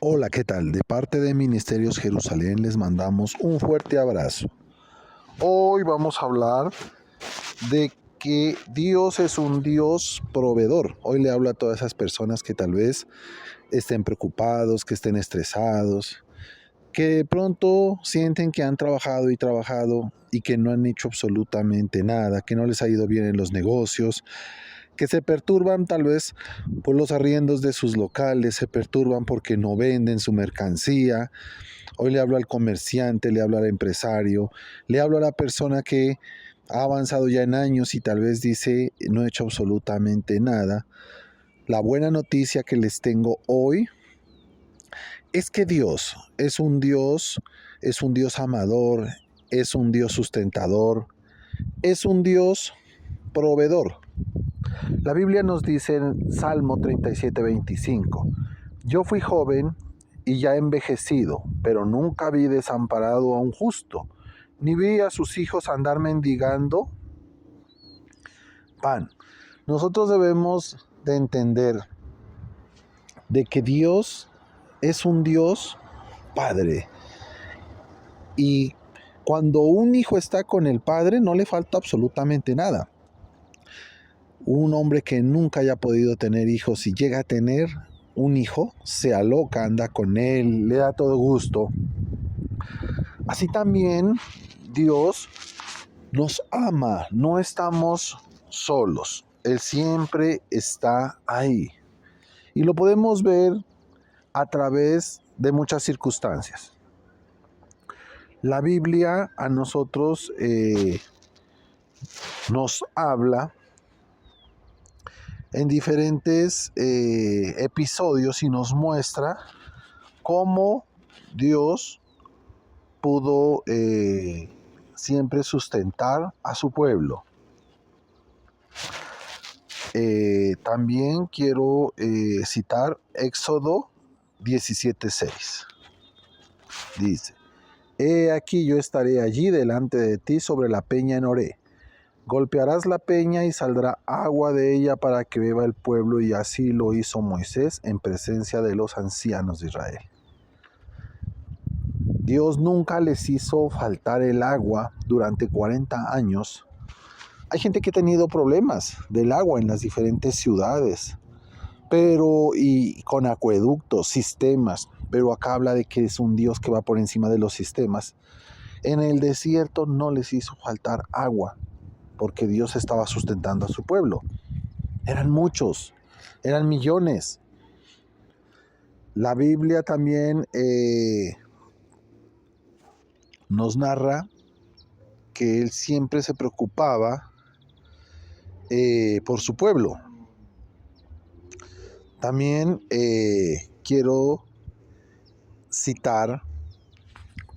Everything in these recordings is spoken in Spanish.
Hola, ¿qué tal? De parte de Ministerios Jerusalén les mandamos un fuerte abrazo. Hoy vamos a hablar de que Dios es un Dios proveedor. Hoy le hablo a todas esas personas que tal vez estén preocupados, que estén estresados, que de pronto sienten que han trabajado y trabajado y que no han hecho absolutamente nada, que no les ha ido bien en los negocios, que se perturban tal vez por los arriendos de sus locales, se perturban porque no venden su mercancía. Hoy le hablo al comerciante, le hablo al empresario, le hablo a la persona que ha avanzado ya en años y tal vez dice no he hecho absolutamente nada. La buena noticia que les tengo hoy es que Dios es un Dios amador, es un Dios sustentador, es un Dios proveedor. La Biblia nos dice en Salmo 37:25, yo fui joven y ya envejecido, pero nunca vi desamparado a un justo, ni vi a sus hijos andar mendigando pan. Nosotros debemos de entender de que Dios es un Dios Padre. Y cuando un hijo está con el Padre no le falta absolutamente nada. Un hombre que nunca haya podido tener hijos y llega a tener un hijo, se aloca, anda con él, le da todo gusto. Así también Dios nos ama, no estamos solos. Él siempre está ahí. Y lo podemos ver a través de muchas circunstancias. La Biblia a nosotros nos habla en diferentes episodios y nos muestra cómo Dios pudo siempre sustentar a su pueblo. También quiero citar Éxodo 17:6. Dice, he aquí yo estaré allí delante de ti sobre la peña en Horé. Golpearás la peña y saldrá agua de ella para que beba el pueblo, y así lo hizo Moisés en presencia de los ancianos de Israel. Dios nunca les hizo faltar el agua durante 40 años. Hay gente que ha tenido problemas del agua en las diferentes ciudades, y con acueductos, sistemas, pero acá habla de que es un Dios que va por encima de los sistemas. En el desierto no les hizo faltar agua, porque Dios estaba sustentando a su pueblo. Eran muchos, eran millones. La Biblia también nos narra que Él siempre se preocupaba por su pueblo. También quiero citar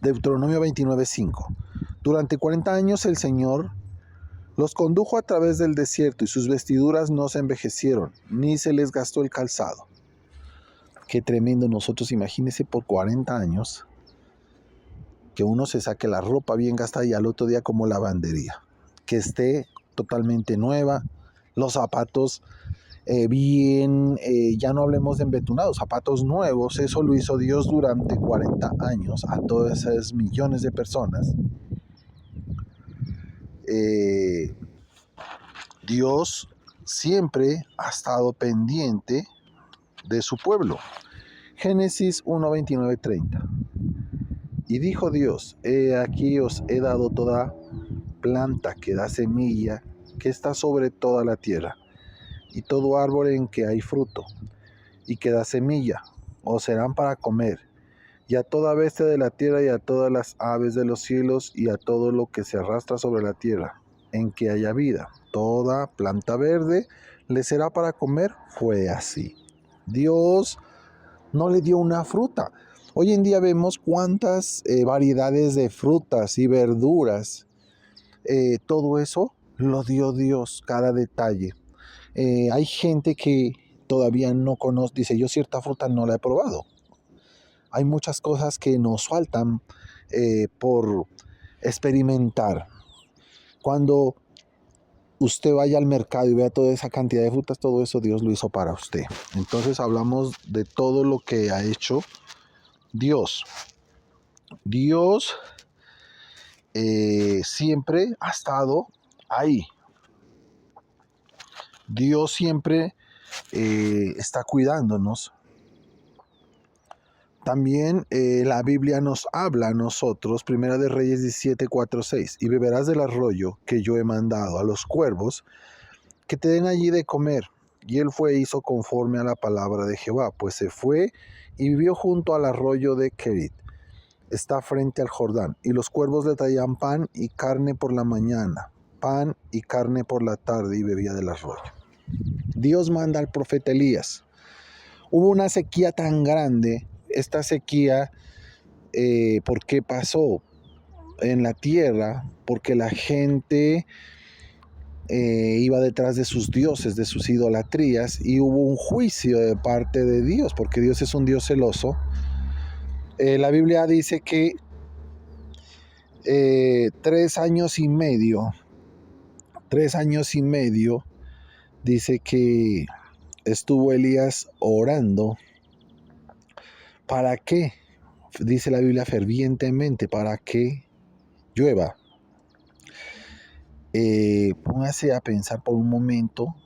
Deuteronomio 29:5. Durante 40 años el Señor los condujo a través del desierto y sus vestiduras no se envejecieron, ni se les gastó el calzado. Qué tremendo. Nosotros, imagínense, por 40 años que uno se saque la ropa bien gastada y al otro día como lavandería, que esté totalmente nueva, los zapatos ya no hablemos de embetunados, zapatos nuevos. Eso lo hizo Dios durante 40 años a todas esas millones de personas. Dios siempre ha estado pendiente de su pueblo. Génesis 1:29-30. Y dijo Dios, he aquí os he dado toda planta que da semilla, que está sobre toda la tierra, y todo árbol en que hay fruto, y que da semilla, os serán para comer, y a toda bestia de la tierra, y a todas las aves de los cielos, y a todo lo que se arrastra sobre la tierra, en que haya vida. Toda planta verde le será para comer. Fue así. Dios no le dio una fruta. Hoy en día vemos cuántas variedades de frutas y verduras. Todo eso lo dio Dios, cada detalle. Hay gente que todavía no conoce, dice, yo cierta fruta no la he probado. Hay muchas cosas que nos faltan por experimentar. Cuando usted vaya al mercado y vea toda esa cantidad de frutas, todo eso Dios lo hizo para usted. Entonces hablamos de todo lo que ha hecho Dios. Dios siempre ha estado ahí. Dios siempre está cuidándonos. También la Biblia nos habla a nosotros, Primera de Reyes 17, 4, 6, y beberás del arroyo que yo he mandado a los cuervos, que te den allí de comer. Y él fue e hizo conforme a la palabra de Jehová, pues se fue y vivió junto al arroyo de Kerit. Está frente al Jordán, y los cuervos le traían pan y carne por la mañana, pan y carne por la tarde, y bebía del arroyo. Dios manda al profeta Elías. Hubo una sequía tan grande. Esta sequía, ¿por qué pasó en la tierra? Porque la gente iba detrás de sus dioses, de sus idolatrías, y hubo un juicio de parte de Dios, porque Dios es un Dios celoso. La Biblia dice que 3 años y medio, dice que estuvo Elías orando. ¿Para qué? Dice la Biblia fervientemente, para que llueva. Póngase a pensar por un momento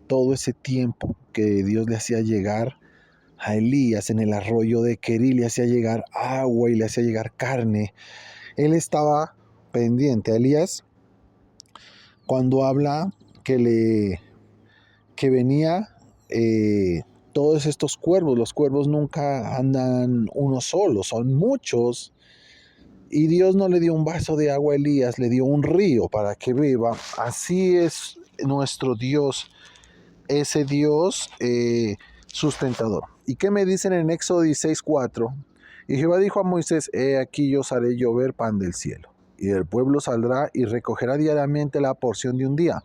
todo ese tiempo que Dios le hacía llegar a Elías en el arroyo de Queril, le hacía llegar agua y le hacía llegar carne. Él estaba pendiente. A Elías, cuando habla que venía todos estos cuervos, los cuervos nunca andan uno solo, son muchos. Y Dios no le dio un vaso de agua a Elías, le dio un río para que beba. Así es nuestro Dios, ese Dios sustentador. ¿Y qué me dicen en Éxodo 16:4? Y Jehová dijo a Moisés, he aquí yo os haré llover pan del cielo, y el pueblo saldrá y recogerá diariamente la porción de un día,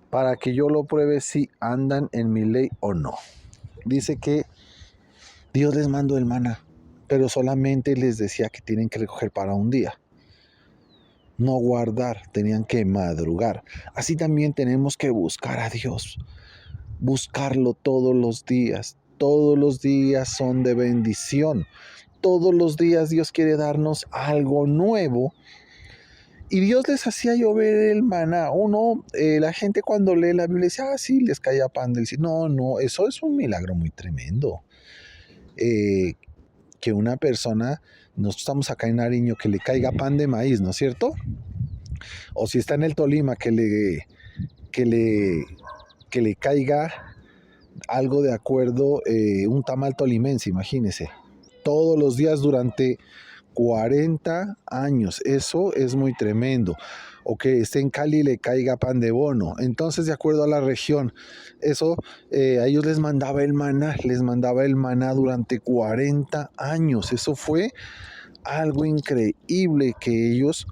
para que yo lo pruebe si andan en mi ley o no. Dice que Dios les mandó el maná, pero solamente les decía que tienen que recoger para un día. No guardar, tenían que madrugar. Así también tenemos que buscar a Dios. Buscarlo todos los días. Todos los días son de bendición. Todos los días Dios quiere darnos algo nuevo. Y Dios les hacía llover el maná. La gente cuando lee la Biblia dice, sí, les caía pan del cielo. No, eso es un milagro muy tremendo. Que una persona, nosotros estamos acá en Nariño, que le caiga pan de maíz, ¿no es cierto? O si está en el Tolima, que le caiga algo de acuerdo, un tamal tolimense, imagínese. Todos los días durante 40 años, eso es muy tremendo. O que esté en Cali y le caiga pan de bono. Entonces, de acuerdo a la región, eso a ellos les mandaba el maná durante 40 años. Eso fue algo increíble que ellos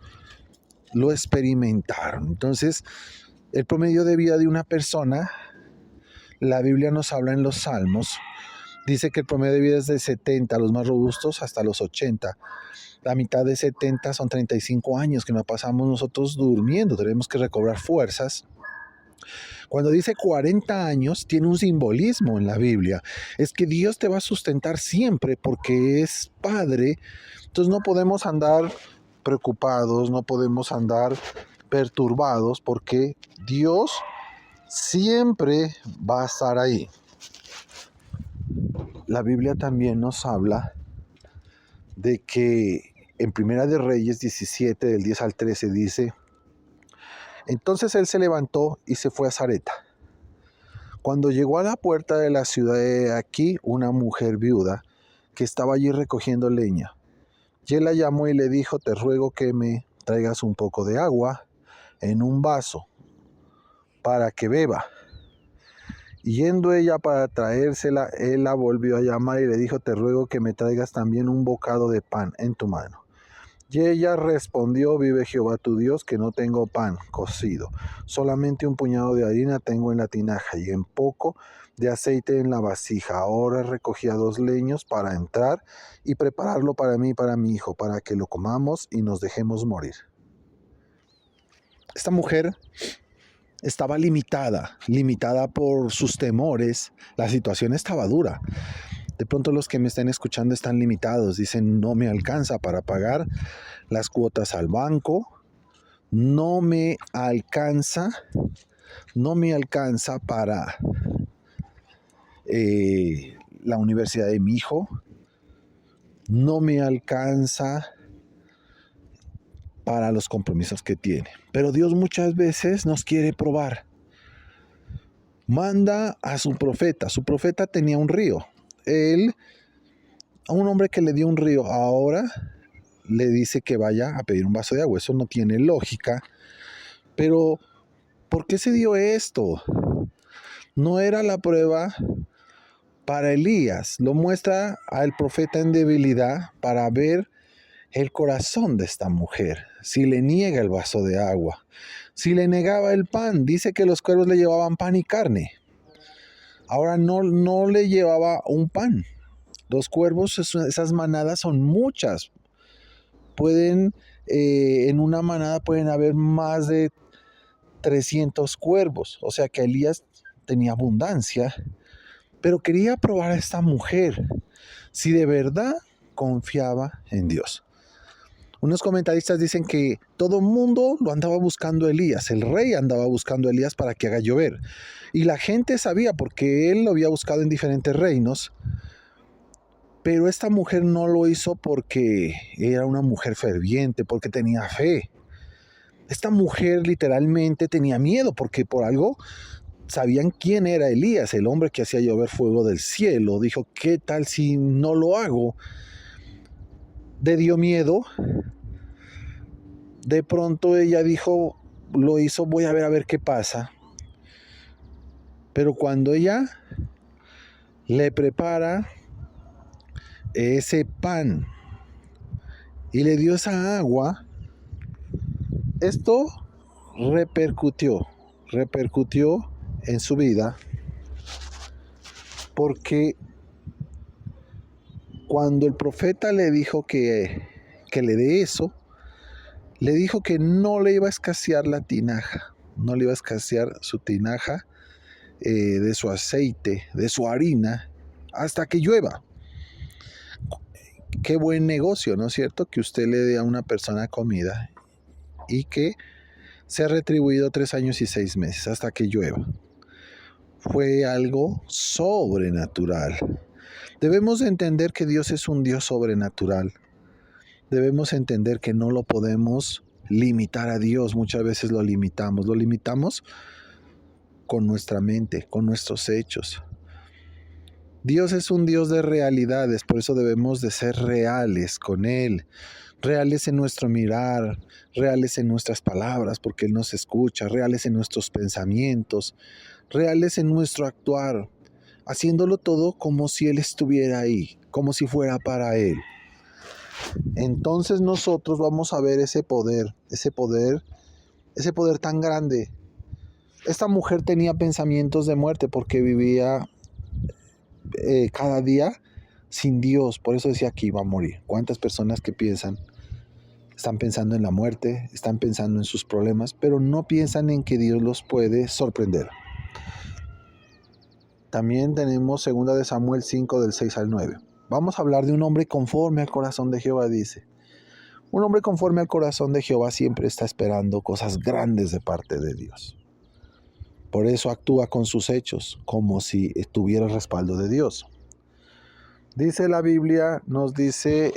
lo experimentaron. Entonces, el promedio de vida de una persona, la Biblia nos habla en los Salmos, dice que el promedio de vida es de 70, los más robustos hasta los 80. La mitad de 70 son 35 años que nos pasamos nosotros durmiendo, tenemos que recobrar fuerzas. Cuando dice 40 años, tiene un simbolismo en la Biblia. Es que Dios te va a sustentar siempre porque es Padre. Entonces no podemos andar preocupados, no podemos andar perturbados porque Dios siempre va a estar ahí. La Biblia también nos habla de que en Primera de Reyes 17, del 10 al 13 dice, entonces él se levantó y se fue a Sarepta. Cuando llegó a la puerta de la ciudad, de aquí una mujer viuda que estaba allí recogiendo leña. Y él la llamó y le dijo, te ruego que me traigas un poco de agua en un vaso para que beba. Y yendo ella para traérsela, él la volvió a llamar y le dijo, te ruego que me traigas también un bocado de pan en tu mano. Y ella respondió, vive Jehová tu Dios, que no tengo pan cocido, solamente un puñado de harina tengo en la tinaja y un poco de aceite en la vasija. Ahora recogía 2 leños para entrar y prepararlo para mí y para mi hijo, para que lo comamos y nos dejemos morir. Esta mujer estaba limitada por sus temores. La situación estaba dura. De pronto los que me estén escuchando están limitados. Dicen, no me alcanza para pagar las cuotas al banco. No me alcanza para la universidad de mi hijo. No me alcanza para los compromisos que tiene. Pero Dios muchas veces nos quiere probar. Manda a su profeta. Su profeta tenía un río. A un hombre que le dio un río, ahora le dice que vaya a pedir un vaso de agua. Eso no tiene lógica. Pero, ¿por qué se dio esto? No era la prueba para Elías. Lo muestra al profeta en debilidad para ver el corazón de esta mujer. Si le niega el vaso de agua, si le negaba el pan, dice que los cuervos le llevaban pan y carne. Ahora no le llevaba un pan. Los cuervos, esas manadas son muchas. En una manada pueden haber más de 300 cuervos. O sea que Elías tenía abundancia, pero quería probar a esta mujer si de verdad confiaba en Dios. Unos comentaristas dicen que todo el mundo lo andaba buscando a Elías. El rey andaba buscando a Elías para que haga llover. Y la gente sabía porque él lo había buscado en diferentes reinos. Pero esta mujer no lo hizo porque era una mujer ferviente, porque tenía fe. Esta mujer literalmente tenía miedo porque por algo sabían quién era Elías, el hombre que hacía llover fuego del cielo. Dijo, ¿qué tal si no lo hago? Le dio miedo. De pronto ella dijo, lo hizo, voy a ver qué pasa. Pero cuando ella le prepara ese pan y le dio esa agua, esto repercutió en su vida, porque cuando el profeta le dijo que le dé eso, le dijo que no le iba a escasear la tinaja, no le iba a escasear su tinaja de su aceite, de su harina, hasta que llueva. Qué buen negocio, ¿no es cierto? Que usted le dé a una persona comida y que sea retribuido 3 años y 6 meses hasta que llueva. Fue algo sobrenatural. Debemos entender que Dios es un Dios sobrenatural. Debemos entender que no lo podemos limitar a Dios. Muchas veces lo limitamos. Lo limitamos con nuestra mente, con nuestros hechos. Dios es un Dios de realidades, por eso debemos de ser reales con Él. Reales en nuestro mirar, reales en nuestras palabras, porque Él nos escucha, reales en nuestros pensamientos, reales en nuestro actuar, haciéndolo todo como si Él estuviera ahí, como si fuera para Él. Entonces nosotros vamos a ver ese poder tan grande. Esta mujer tenía pensamientos de muerte porque vivía cada día sin Dios, por eso decía que iba a morir. ¿Cuántas personas que están pensando en la muerte, están pensando en sus problemas, pero no piensan en que Dios los puede sorprender? También tenemos 2 de Samuel 5 del 6 al 9. Vamos a hablar de un hombre conforme al corazón de Jehová, dice. Un hombre conforme al corazón de Jehová siempre está esperando cosas grandes de parte de Dios. Por eso actúa con sus hechos, como si tuviera el respaldo de Dios. Dice la Biblia, nos dice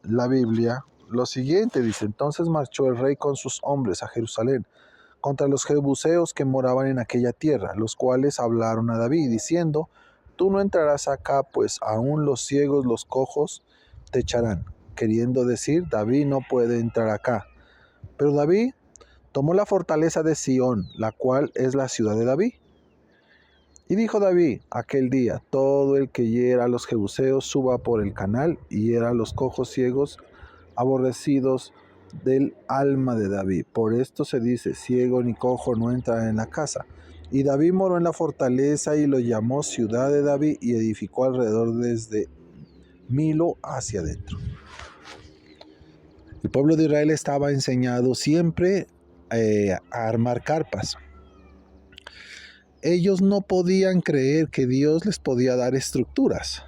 la Biblia lo siguiente, dice, entonces marchó el rey con sus hombres a Jerusalén, contra los jebuseos que moraban en aquella tierra, los cuales hablaron a David, diciendo, tú no entrarás acá, pues aún los ciegos, los cojos, te echarán. Queriendo decir, David no puede entrar acá. Pero David tomó la fortaleza de Sión, la cual es la ciudad de David. Y dijo David aquel día, todo el que hiera a los jebuseos suba por el canal y hiera a los cojos ciegos aborrecidos del alma de David. Por esto se dice, ciego ni cojo no entra en la casa. Y David moró en la fortaleza y lo llamó ciudad de David y edificó alrededor desde Milo hacia adentro. El pueblo de Israel estaba enseñado siempre a armar carpas. Ellos no podían creer que Dios les podía dar estructuras.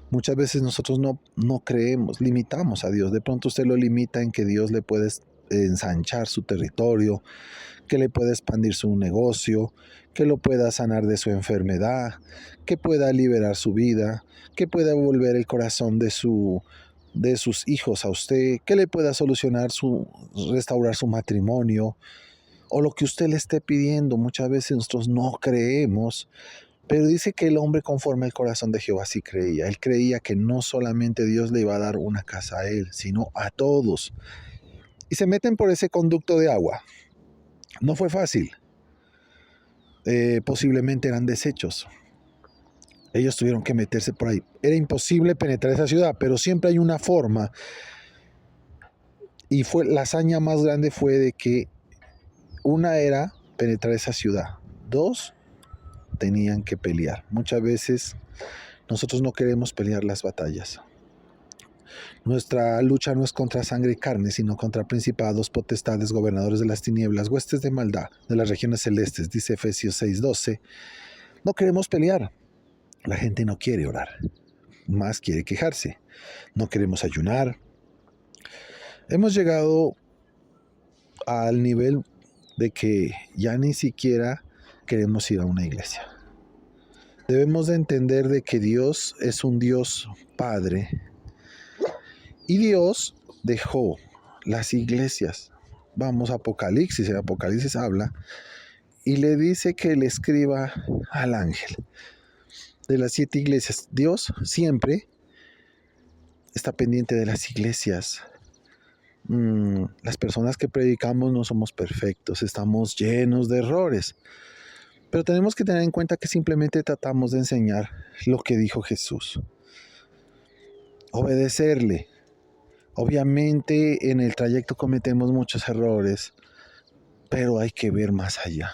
Muchas veces nosotros no creemos, limitamos a Dios. De pronto usted lo limita en que Dios le puede ensanchar su territorio, que le pueda expandir su negocio, que lo pueda sanar de su enfermedad, que pueda liberar su vida, que pueda volver el corazón de sus hijos a usted, que le pueda restaurar su matrimonio, o lo que usted le esté pidiendo. Muchas veces nosotros no creemos, pero dice que el hombre conforme al corazón de Jehová sí creía. Él creía que no solamente Dios le iba a dar una casa a él, sino a todos. Y se meten por ese conducto de agua. No fue fácil. Posiblemente eran desechos. Ellos tuvieron que meterse por ahí. Era imposible penetrar esa ciudad, pero siempre hay una forma. Y la hazaña más grande fue de que una era penetrar esa ciudad. 2, tenían que pelear. Muchas veces nosotros no queremos pelear las batallas. Nuestra lucha no es contra sangre y carne, sino contra principados, potestades, gobernadores de las tinieblas, huestes de maldad de las regiones celestes, dice Efesios 6:12. No queremos pelear. La gente no quiere orar, más quiere quejarse. No queremos ayunar. Hemos llegado al nivel de que ya ni siquiera queremos ir a una iglesia. Debemos de entender de que Dios es un Dios Padre y Dios dejó las iglesias. Vamos a Apocalipsis, en Apocalipsis habla y le dice que le escriba al ángel de las 7 iglesias. Dios siempre está pendiente de las iglesias. Las personas que predicamos no somos perfectos, estamos llenos de errores. Pero tenemos que tener en cuenta que simplemente tratamos de enseñar lo que dijo Jesús. Obedecerle. Obviamente en el trayecto cometemos muchos errores, pero hay que ver más allá.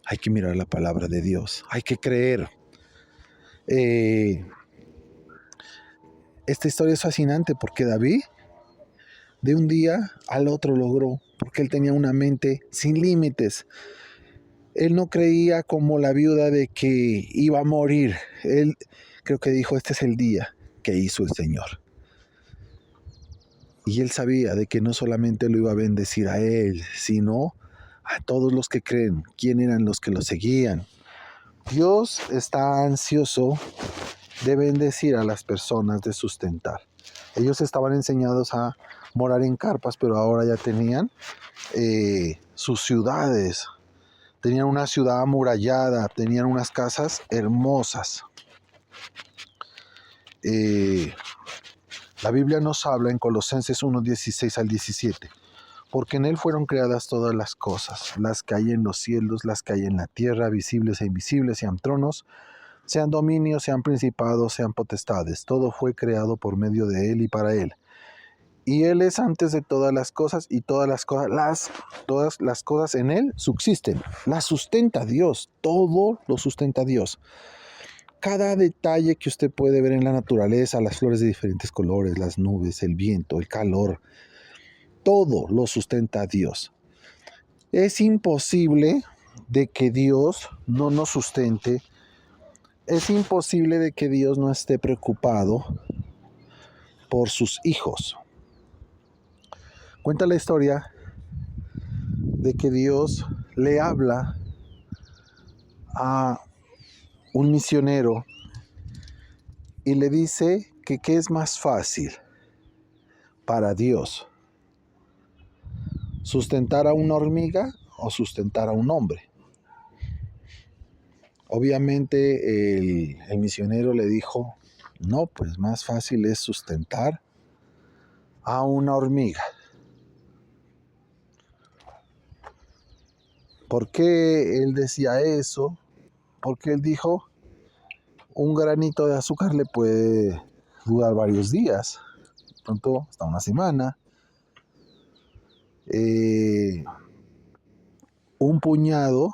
Hay que mirar la palabra de Dios. Hay que creer. Esta historia es fascinante porque David de un día al otro logró, porque él tenía una mente sin límites. Él no creía como la viuda de que iba a morir. Él creo que dijo, este es el día que hizo el Señor. Y él sabía de que no solamente lo iba a bendecir a él, sino a todos los que creen, quién eran los que lo seguían. Dios está ansioso de bendecir a las personas, de sustentar. Ellos estaban enseñados a morar en carpas, pero ahora ya tenían sus ciudades. Tenían una ciudad amurallada, tenían unas casas hermosas. La Biblia nos habla en Colosenses 1:16 al 17. Porque en Él fueron creadas todas las cosas, las que hay en los cielos, las que hay en la tierra, visibles e invisibles, sean tronos, sean dominios, sean principados, sean potestades. Todo fue creado por medio de Él y para Él. Y Él es antes de todas las cosas, y todas las cosas en Él subsisten. Las sustenta Dios, todo lo sustenta Dios. Cada detalle que usted puede ver en la naturaleza, las flores de diferentes colores, las nubes, el viento, el calor, todo lo sustenta Dios. Es imposible de que Dios no nos sustente. Es imposible de que Dios no esté preocupado por sus hijos. Cuenta la historia de que Dios le habla a un misionero y le dice que qué es más fácil para Dios, sustentar a una hormiga o sustentar a un hombre. Obviamente el misionero le dijo, no, pues más fácil es sustentar a una hormiga. ¿Por qué él decía eso? Porque él dijo, un granito de azúcar le puede durar varios días, de pronto hasta una semana. Un puñado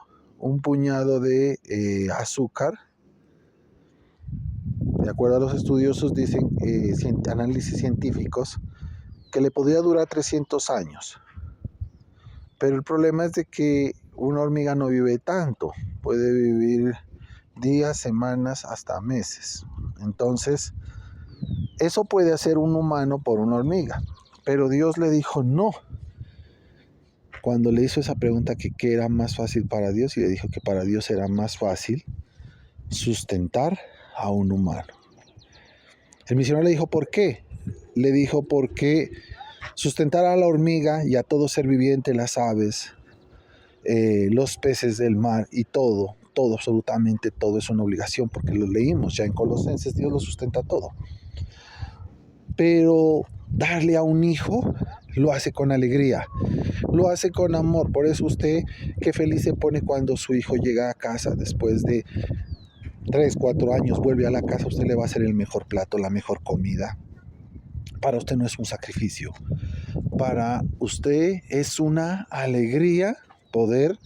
de azúcar, de acuerdo a los estudiosos, dicen análisis científicos, que le podría durar 300 años. Pero el problema es de que una hormiga no vive tanto, puede vivir días, semanas, hasta meses. Entonces, eso puede hacer un humano por una hormiga. Pero Dios le dijo no. Cuando le hizo esa pregunta que qué era más fácil para Dios, y le dijo que para Dios era más fácil sustentar a un humano. El misionero le dijo, ¿por qué? Le dijo, porque sustentar a la hormiga y a todo ser viviente, las aves, los peces del mar y todo, absolutamente todo es una obligación, porque lo leímos ya en Colosenses, Dios lo sustenta todo. Pero darle a un hijo lo hace con alegría, lo hace con amor. Por eso usted qué feliz se pone cuando su hijo llega a casa después de 3, 4 años, vuelve a la casa, usted le va a hacer el mejor plato, la mejor comida. Para usted no es un sacrificio, para usted es una alegría poder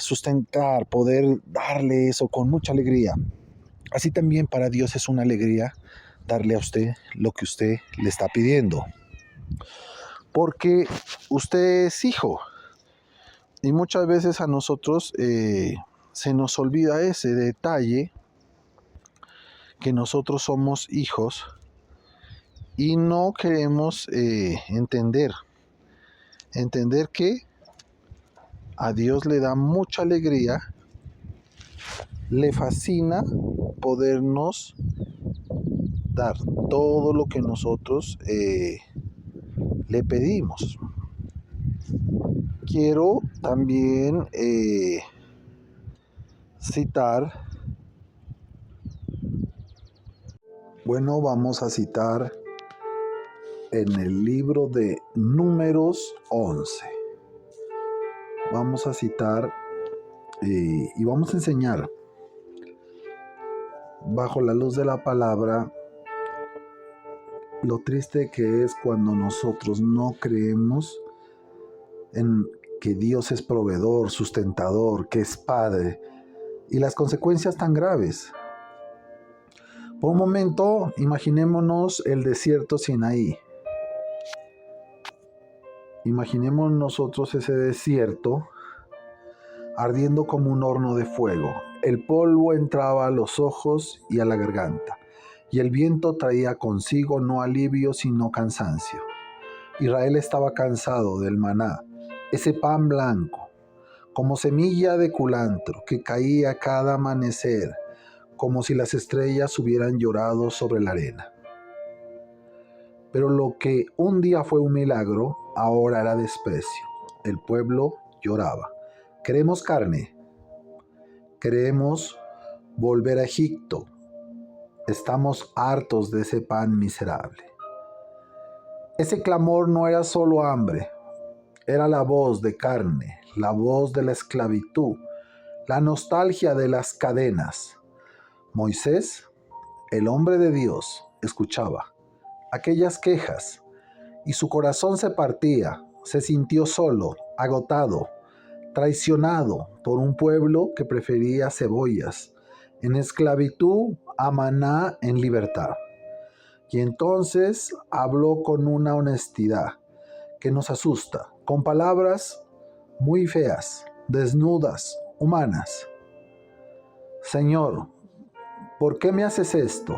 sustentar, poder darle eso con mucha alegría. Así también para Dios es una alegría darle a usted lo que usted le está pidiendo, porque usted es hijo, y muchas veces a nosotros se nos olvida ese detalle, que nosotros somos hijos, y no queremos entender que a Dios le da mucha alegría, le fascina podernos dar todo lo que nosotros le pedimos. Quiero también citar, vamos a citar en el libro de Números 11. Vamos a citar y vamos a enseñar bajo la luz de la palabra lo triste que es cuando nosotros no creemos en que Dios es proveedor, sustentador, que es Padre, y las consecuencias tan graves. Por un momento, imaginémonos el desierto Sinaí. Imaginemos nosotros ese desierto ardiendo como un horno de fuego. El polvo entraba a los ojos y a la garganta, y el viento traía consigo no alivio sino cansancio. Israel estaba cansado del maná, ese pan blanco, como semilla de culantro que caía cada amanecer, como si las estrellas hubieran llorado sobre la arena. Pero lo que un día fue un milagro, ahora era desprecio. El pueblo lloraba. Queremos carne. Queremos volver a Egipto. Estamos hartos de ese pan miserable. Ese clamor no era solo hambre, era la voz de carne, la voz de la esclavitud, la nostalgia de las cadenas. Moisés, el hombre de Dios, escuchaba aquellas quejas y su corazón se partía, se sintió solo, agotado, traicionado por un pueblo que prefería cebollas en esclavitud a maná en libertad. Y entonces habló con una honestidad que nos asusta, con palabras muy feas, desnudas, humanas. Señor, ¿por qué me haces esto?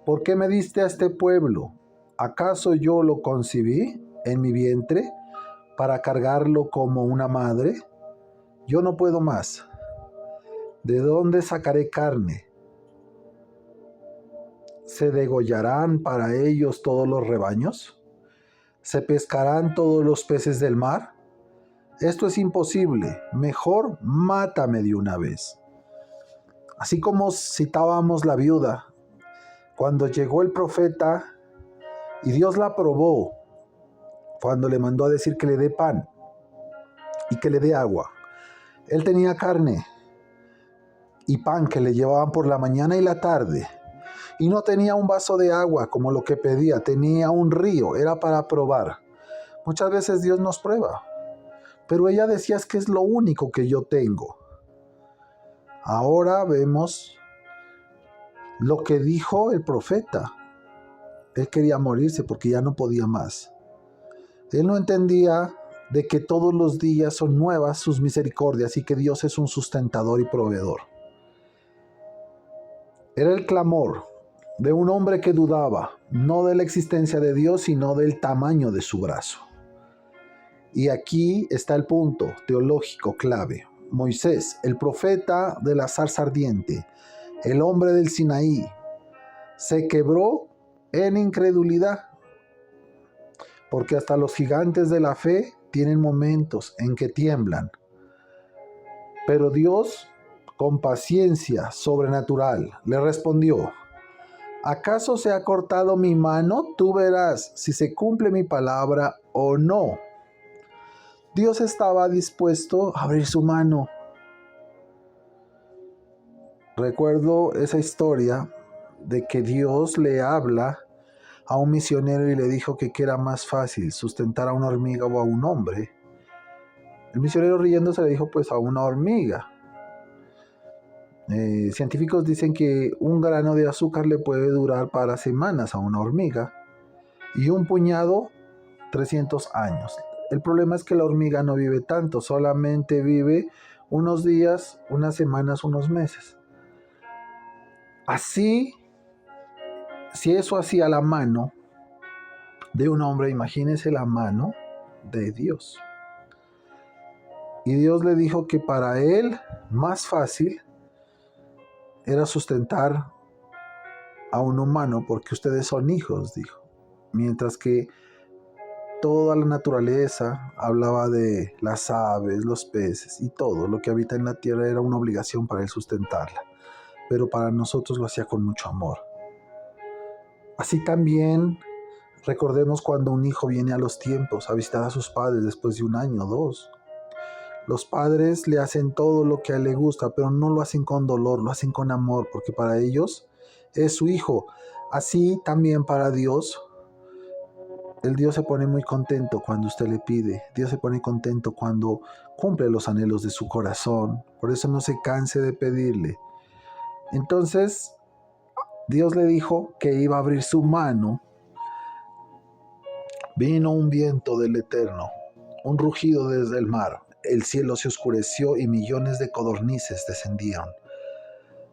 ¿Por qué me diste a este pueblo? ¿Acaso yo lo concebí en mi vientre para cargarlo como una madre? Yo no puedo más. ¿De dónde sacaré carne? ¿Se degollarán para ellos todos los rebaños? ¿Se pescarán todos los peces del mar? Esto es imposible. Mejor mátame de una vez. Así como citábamos la viuda, cuando llegó el profeta y Dios la probó, cuando le mandó a decir que le dé pan y que le dé agua. Él tenía carne y pan que le llevaban por la mañana y la tarde, y no tenía un vaso de agua como lo que pedía, tenía un río, era para probar. Muchas veces Dios nos prueba, pero ella decía, es que es lo único que yo tengo. Ahora vemos lo que dijo el profeta. Él quería morirse porque ya no podía más. Él no entendía de que todos los días son nuevas sus misericordias y que Dios es un sustentador y proveedor. Era el clamor de un hombre que dudaba, no de la existencia de Dios, sino del tamaño de su brazo. Y aquí está el punto teológico clave. Moisés, el profeta de la zarza ardiente, el hombre del Sinaí, se quebró en incredulidad, porque hasta los gigantes de la fe tienen momentos en que tiemblan. Pero Dios, con paciencia sobrenatural, le respondió: ¿acaso se ha cortado mi mano? Tú verás si se cumple mi palabra o no. Dios estaba dispuesto a abrir su mano. Recuerdo esa historia de que Dios le habla a un misionero y le dijo que qué era más fácil, sustentar a una hormiga o a un hombre. El misionero, riéndose, le dijo: pues a una hormiga. Científicos dicen que un grano de azúcar le puede durar para semanas a una hormiga y un puñado 300 años. El problema es que la hormiga no vive tanto, solamente vive unos días, unas semanas, unos meses. Así, si eso hacía la mano de un hombre, imagínese la mano de Dios. Y Dios le dijo que para él más fácil era sustentar a un humano, porque ustedes son hijos, dijo. Mientras que toda la naturaleza hablaba de las aves, los peces y todo lo que habita en la tierra era una obligación para él sustentarla. Pero para nosotros lo hacía con mucho amor. Así también recordemos cuando un hijo viene a los tiempos a visitar a sus padres después de un año o dos. Los padres le hacen todo lo que a él le gusta, pero no lo hacen con dolor, lo hacen con amor, porque para ellos es su hijo. Así también para Dios, el Dios se pone muy contento cuando usted le pide. Dios se pone contento cuando cumple los anhelos de su corazón. Por eso no se canse de pedirle. Entonces, Dios le dijo que iba a abrir su mano. Vino un viento del Eterno, un rugido desde el mar. El cielo se oscureció y millones de codornices descendieron.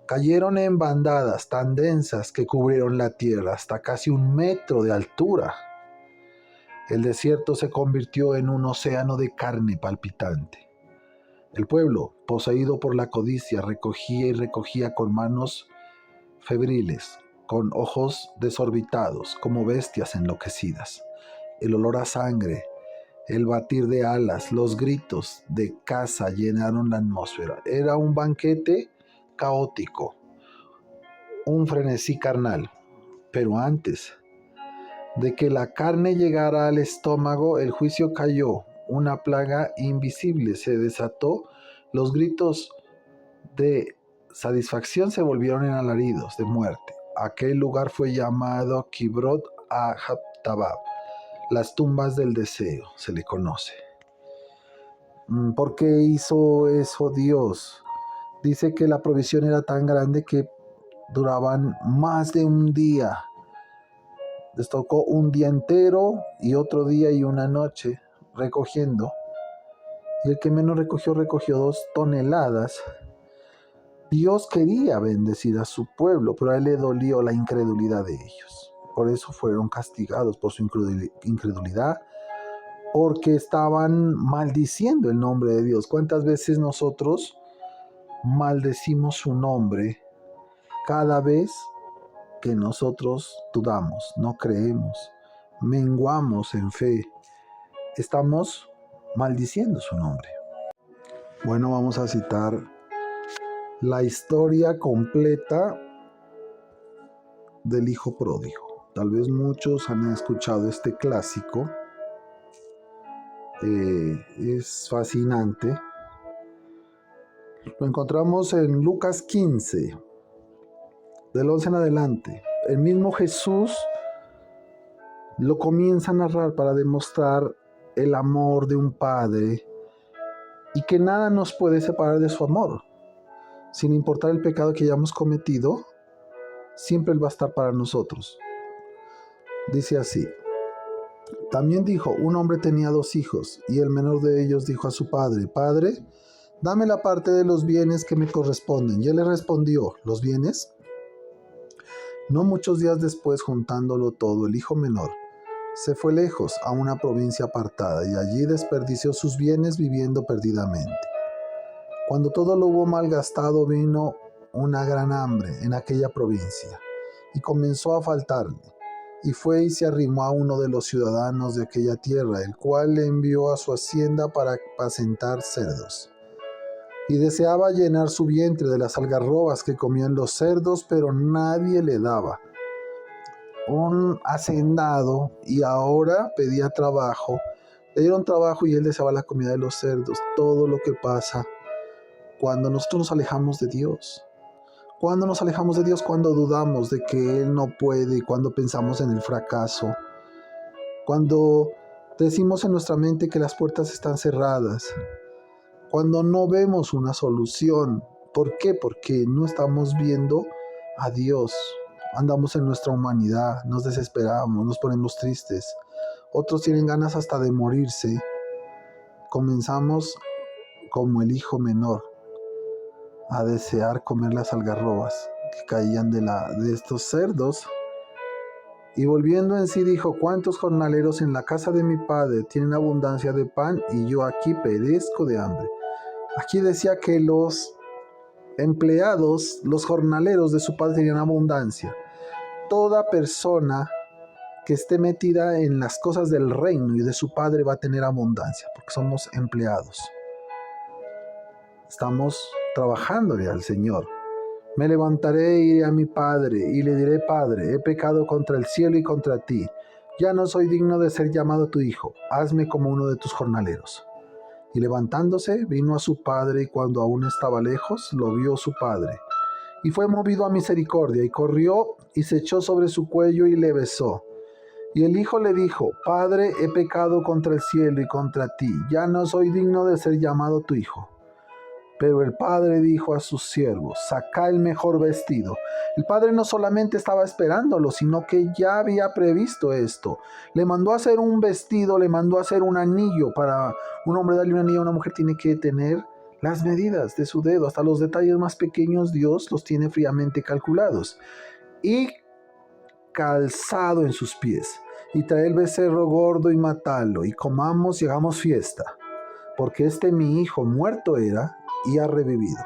Cayeron en bandadas tan densas que cubrieron la tierra hasta casi 1 metro de altura. El desierto se convirtió en un océano de carne palpitante. El pueblo, poseído por la codicia, recogía y recogía con manos febriles, con ojos desorbitados, como bestias enloquecidas. El olor a sangre, el batir de alas, los gritos de caza llenaron la atmósfera. Era un banquete caótico, un frenesí carnal. Pero antes de que la carne llegara al estómago, el juicio cayó. Una plaga invisible se desató. Los gritos de satisfacción se volvieron en alaridos de muerte. Aquel lugar fue llamado Kibrot Ahabtabab, las tumbas del deseo, se le conoce. ¿Por qué hizo eso Dios? Dice que la provisión era tan grande que duraban más de un día. Les tocó un día entero y otro día y una noche recogiendo. Y el que menos recogió 2 toneladas. Dios quería bendecir a su pueblo, pero a él le dolió la incredulidad de ellos. Por eso fueron castigados por su incredulidad, porque estaban maldiciendo el nombre de Dios. ¿Cuántas veces nosotros maldecimos su nombre cada vez que nosotros dudamos, no creemos, menguamos en fe? Estamos maldiciendo su nombre. Bueno, vamos a citar la historia completa del hijo pródigo. Tal vez muchos han escuchado este clásico. Es fascinante. Lo encontramos en Lucas 15, del 11 en adelante. El mismo Jesús lo comienza a narrar para demostrar el amor de un padre y que nada nos puede separar de su amor. Sin importar el pecado que hayamos cometido, siempre Él va a estar para nosotros. Dice así: También dijo, un hombre tenía 2 hijos, y el menor de ellos dijo a su padre, Padre, dame la parte de los bienes que me corresponden. Y él le respondió, ¿los bienes? No muchos días después, juntándolo todo, el hijo menor se fue lejos a una provincia apartada, y allí desperdició sus bienes viviendo perdidamente. Cuando todo lo hubo malgastado, vino una gran hambre en aquella provincia, y comenzó a faltarle. Y fue y se arrimó a uno de los ciudadanos de aquella tierra, el cual le envió a su hacienda para apacentar cerdos. Y deseaba llenar su vientre de las algarrobas que comían los cerdos, pero nadie le daba. Un hacendado, y ahora pedía trabajo. Le dieron trabajo y él deseaba la comida de los cerdos. Todo lo que pasa cuando nosotros nos alejamos de Dios. Cuando nos alejamos de Dios, cuando dudamos de que Él no puede, cuando pensamos en el fracaso, cuando decimos en nuestra mente que las puertas están cerradas, cuando no vemos una solución. ¿Por qué? Porque no estamos viendo a Dios. Andamos en nuestra humanidad, nos desesperamos, nos ponemos tristes. Otros tienen ganas hasta de morirse. Comenzamos como el hijo menor a desear comer las algarrobas que caían de estos cerdos. Y volviendo en sí dijo, ¿cuántos jornaleros en la casa de mi padre tienen abundancia de pan y yo aquí perezco de hambre? Aquí decía que los empleados, los jornaleros de su padre tenían abundancia. Toda persona que esté metida en las cosas del reino y de su padre va a tener abundancia, porque somos empleados. Estamos trabajándole al Señor. Me levantaré e iré a mi padre y le diré, Padre, he pecado contra el cielo y contra ti. Ya no soy digno de ser llamado tu hijo. Hazme como uno de tus jornaleros. Y levantándose, vino a su padre, y cuando aún estaba lejos, lo vio su padre. Y fue movido a misericordia, y corrió y se echó sobre su cuello y le besó. Y el hijo le dijo, Padre, he pecado contra el cielo y contra ti. Ya no soy digno de ser llamado tu hijo. Pero el padre dijo a sus siervos, sacad el mejor vestido. El padre no solamente estaba esperándolo, sino que ya había previsto esto. Le mandó a hacer un vestido, le mandó a hacer un anillo. Para un hombre darle un anillo a una mujer tiene que tener las medidas de su dedo. Hasta los detalles más pequeños Dios los tiene fríamente calculados. Y calzado en sus pies. Y trae el becerro gordo y matalo. Y comamos y hagamos fiesta. Porque mi hijo muerto era y ha revivido.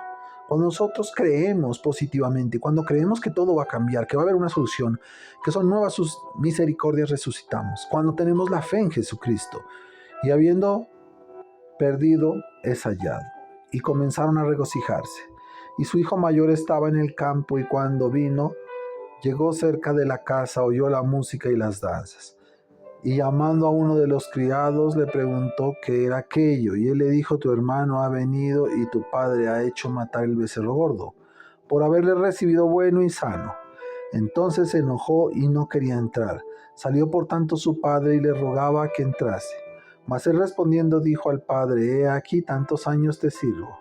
Cuando nosotros creemos positivamente, cuando creemos que todo va a cambiar, que va a haber una solución, que son nuevas sus misericordias, resucitamos. Cuando tenemos la fe en Jesucristo y habiendo perdido es hallado. Y comenzaron a regocijarse. Y su hijo mayor estaba en el campo, y cuando vino, llegó cerca de la casa, oyó la música y las danzas. Y llamando a uno de los criados, le preguntó qué era aquello. Y él le dijo, tu hermano ha venido y tu padre ha hecho matar el becerro gordo, por haberle recibido bueno y sano. Entonces se enojó y no quería entrar. Salió por tanto su padre y le rogaba que entrase. Mas él respondiendo dijo al padre, he aquí tantos años te sirvo,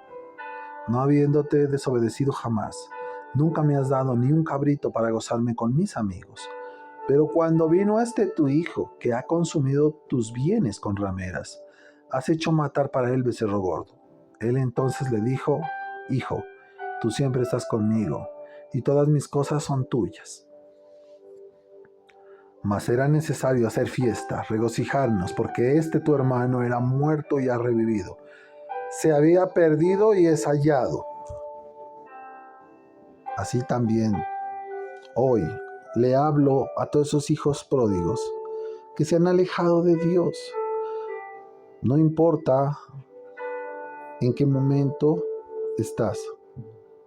no habiéndote desobedecido jamás. Nunca me has dado ni un cabrito para gozarme con mis amigos. Pero cuando vino tu hijo, que ha consumido tus bienes con rameras, has hecho matar para él el becerro gordo. Él entonces le dijo, hijo, tú siempre estás conmigo, y todas mis cosas son tuyas. Mas era necesario hacer fiesta, regocijarnos, porque tu hermano era muerto y ha revivido. Se había perdido y es hallado. Así también, hoy, le hablo a todos esos hijos pródigos que se han alejado de Dios. No importa en qué momento estás,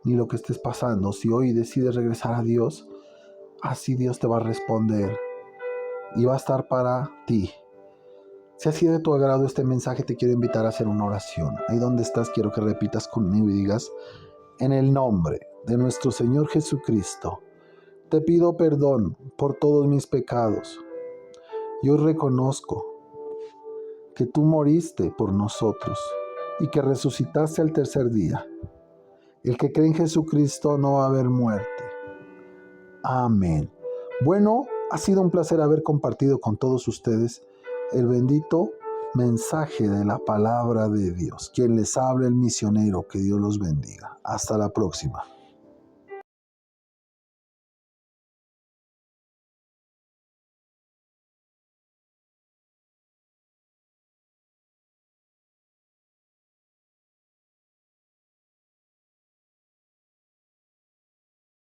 ni lo que estés pasando. Si hoy decides regresar a Dios, así Dios te va a responder y va a estar para ti. Si ha sido de tu agrado este mensaje, te quiero invitar a hacer una oración. Ahí donde estás, quiero que repitas conmigo y digas, en el nombre de nuestro Señor Jesucristo, te pido perdón por todos mis pecados. Yo reconozco que tú moriste por nosotros y que resucitaste al tercer día. El que cree en Jesucristo no va a haber muerte. Amén. Bueno, ha sido un placer haber compartido con todos ustedes el bendito mensaje de la palabra de Dios. Quien les habla, el misionero. Que Dios los bendiga. Hasta la próxima.